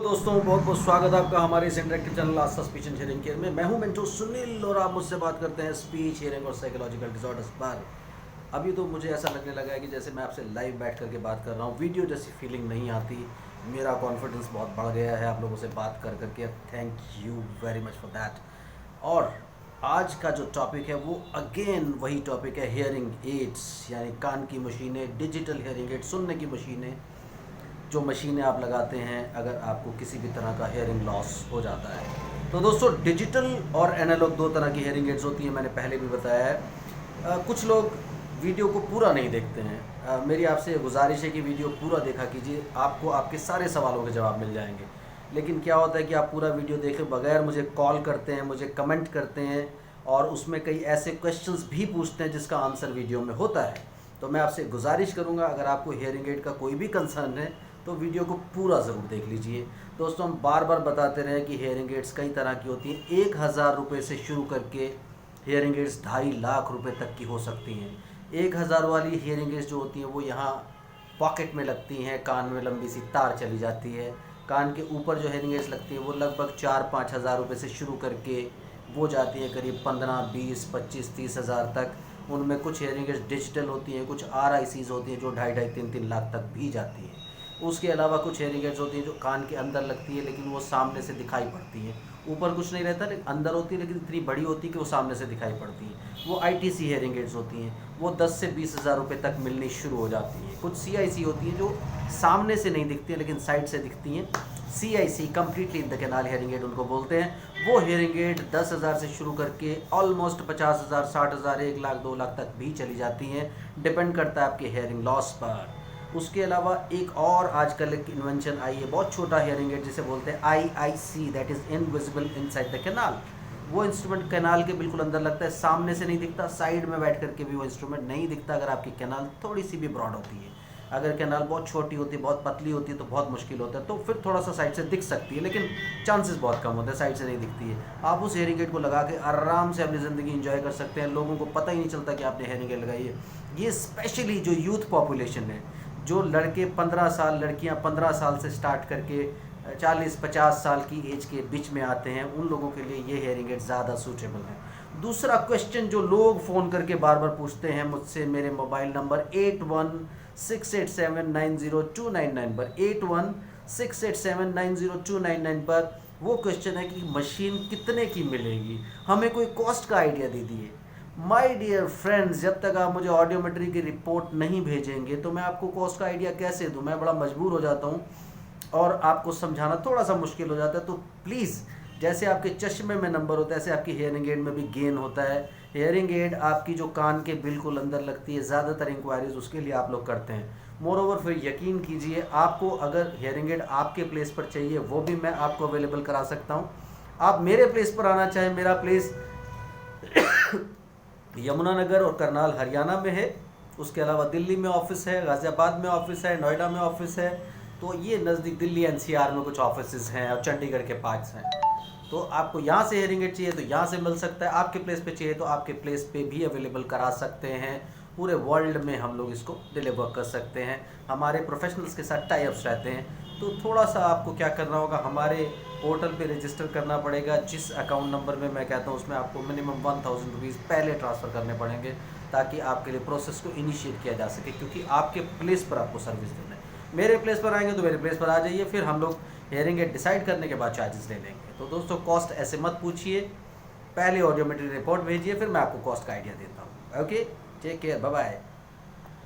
तो दोस्तों बहुत बहुत स्वागत है आपका हमारे इस interactive channel Aastha speech and hearing care में। मैं हूं मेंटो सुनील और आप मुझसे बात करते हैं स्पीच हियरिंग और साइकोलॉजिकल डिसऑर्डर्स पर। अभी तो मुझे ऐसा लगने लगा है कि जैसे मैं आपसे लाइव बैठ करके बात कर रहा हूं, वीडियो जैसी फीलिंग नहीं आती। मेरा कॉन्फिडेंस बहुत बढ़ गया है आप लोगों से बात कर करके। Thank you very much for that. और आज का जो टॉपिक है वो अगेन वही टॉपिक है, हियरिंग एड्स, यानी कान की मशीनें, डिजिटल हियरिंग एड, सुनने की मशीनें, जो मशीनें आप लगाते हैं अगर आपको किसी भी तरह का हेयरिंग लॉस हो जाता है। तो दोस्तों डिजिटल और एनालॉग दो तरह की हेयरिंग एड्स होती हैं, मैंने पहले भी बताया है। कुछ लोग वीडियो को पूरा नहीं देखते हैं। मेरी आपसे गुजारिश है कि वीडियो पूरा देखा कीजिए, आपको आपके सारे सवालों के जवाब मिल जाएंगे। लेकिन क्या होता है कि आप पूरा वीडियो देखे बगैर मुझे कॉल करते हैं, मुझे कमेंट करते हैं और उसमें कई ऐसे क्वेश्चंस भी पूछते हैं जिसका आंसर वीडियो में होता है। तो मैं आपसे गुजारिश करूंगा, अगर आपको हियरिंग एड का कोई भी कंसर्न है तो वीडियो को पूरा ज़रूर देख लीजिए। दोस्तों हम बार बार बताते रहे कि हेयरिंग एड्स कई तरह की होती हैं। 1,000 रुपये से शुरू करके हेयरिंग एड्स 2.5 लाख रुपए तक की हो सकती हैं। 1,000 वाली हेयरिंग एड्स जो होती हैं वो यहाँ पॉकेट में लगती हैं, कान में लंबी सी तार चली जाती है। कान के ऊपर जो हेयरिंग एड्स लगती है वो लगभग 4-5 हज़ार रुपये से शुरू करके वो जाती है करीब 15, 20, 25, 30 हज़ार तक। उनमें कुछ हेयरिंग एड्स डिजिटल होती हैं, कुछ RICs होती हैं जो 2.5, 3 लाख तक भी जाती हैं। उसके अलावा कुछ हेयरिंग एड्स होती हैं जो कान के अंदर लगती है लेकिन वो सामने से दिखाई पड़ती हैं। ऊपर कुछ नहीं रहता लेकिन अंदर होती है, लेकिन इतनी बड़ी होती है कि वो सामने से दिखाई पड़ती है। वो ITC हेयरिंग एड्स होती हैं, वो 10 से 20 हज़ार रुपये तक मिलनी शुरू हो जाती हैं। कुछ CIC होती हैं जो सामने से नहीं दिखती हैं लेकिन साइड से दिखती हैं। CIC completely in the canal hearing aid उनको बोलते हैं। वो हेयरिंग एड 10,000 से शुरू करके ऑलमोस्ट 50,000, 60,000, 1 लाख, 2 लाख तक भी चली जाती हैं। डिपेंड करता है आपके हेयरिंग लॉस पर। उसके अलावा एक और आजकल एक इन्वेंशन आई है, बहुत छोटा हेयरिंग एड जिसे बोलते हैं IIC, that is invisible inside the canal. वो इंस्ट्रूमेंट कैनाल के बिल्कुल अंदर लगता है, सामने से नहीं दिखता, साइड में बैठ करके भी वो इंस्ट्रूमेंट नहीं दिखता अगर आपकी कैनाल थोड़ी सी भी ब्रॉड होती है। अगर कैनाल बहुत छोटी होती है, बहुत पतली होती है तो बहुत मुश्किल होता है, तो फिर थोड़ा सा साइड से दिख सकती है लेकिन चांसेस बहुत कम होते हैं, साइड से नहीं दिखती है। आप उस हेयरिंग एड को लगा के आराम से अपनी ज़िंदगी एंजॉय कर सकते हैं। लोगों को पता ही नहीं चलता कि आपने हेयरिंग एड लगाई है। ये स्पेशली जो यूथ पॉपुलेशन है, जो लड़के 15 साल, लड़कियां 15 साल से स्टार्ट करके 40-50 साल की एज के बीच में आते हैं, उन लोगों के लिए ये हेयरिंग एड ज़्यादा सूटेबल है। दूसरा क्वेश्चन जो लोग फ़ोन करके बार बार पूछते हैं मुझसे, मेरे मोबाइल नंबर 8168790299 पर 8168790299 पर वो क्वेश्चन है कि मशीन कितने की मिलेगी, हमें कोई कॉस्ट का आइडिया दे दिए। माय डियर फ्रेंड्स, जब तक आप मुझे ऑडियोमेट्री की रिपोर्ट नहीं भेजेंगे तो मैं आपको कॉस्ट का आइडिया कैसे दूं। मैं बड़ा मजबूर हो जाता हूं और आपको समझाना थोड़ा सा मुश्किल हो जाता है। तो प्लीज़, जैसे आपके चश्मे में नंबर होता है ऐसे आपकी हेयरिंग एड में भी गेन होता है। हेयरिंग एड आपकी जो कान के बिल्कुल अंदर लगती है, ज़्यादातर इंक्वायरीज उसके लिए आप लोग करते हैं। मोर ओवर फिर यकीन कीजिए, आपको अगर हेयरिंग एड आपके प्लेस पर चाहिए वो भी मैं आपको अवेलेबल करा सकता हूँ। आप मेरे प्लेस पर आना चाहें, मेरा प्लेस यमुनानगर और करनाल हरियाणा में है। उसके अलावा दिल्ली में ऑफिस है, गाज़ियाबाद में ऑफिस है, नोएडा में ऑफिस है। तो ये नज़दीक दिल्ली NCR में कुछ ऑफिस हैं और चंडीगढ़ के 5 हैं। तो आपको यहाँ से हेयरिंग एड चाहिए तो यहाँ से मिल सकता है, आपके प्लेस पे चाहिए तो आपके प्लेस पे भी अवेलेबल करा सकते हैं। पूरे वर्ल्ड में हम लोग इसको डिलीवर कर सकते हैं। हमारे प्रोफेशनल्स के साथ टाई अप्स रहते हैं। तो थोड़ा सा आपको क्या करना होगा, हमारे पोर्टल पे रजिस्टर करना पड़ेगा। जिस अकाउंट नंबर में मैं कहता हूँ उसमें आपको मिनिमम 1,000 रुपीज़ पहले ट्रांसफ़र करने पड़ेंगे ताकि आपके लिए प्रोसेस को इनिशिएट किया जा सके, क्योंकि आपके प्लेस पर आपको सर्विस देना है। मेरे प्लेस पर आएंगे तो मेरे प्लेस पर आ जाइए, फिर हम लोग हेयरिंग एड डिसाइड करने के बाद चार्जेस ले लेंगे। तो दोस्तों कॉस्ट ऐसे मत पूछिए, पहले ऑडियोमेट्री रिपोर्ट भेजिए, फिर मैं आपको कॉस्ट का आइडिया देता हूँ। Okay, take care, bye bye.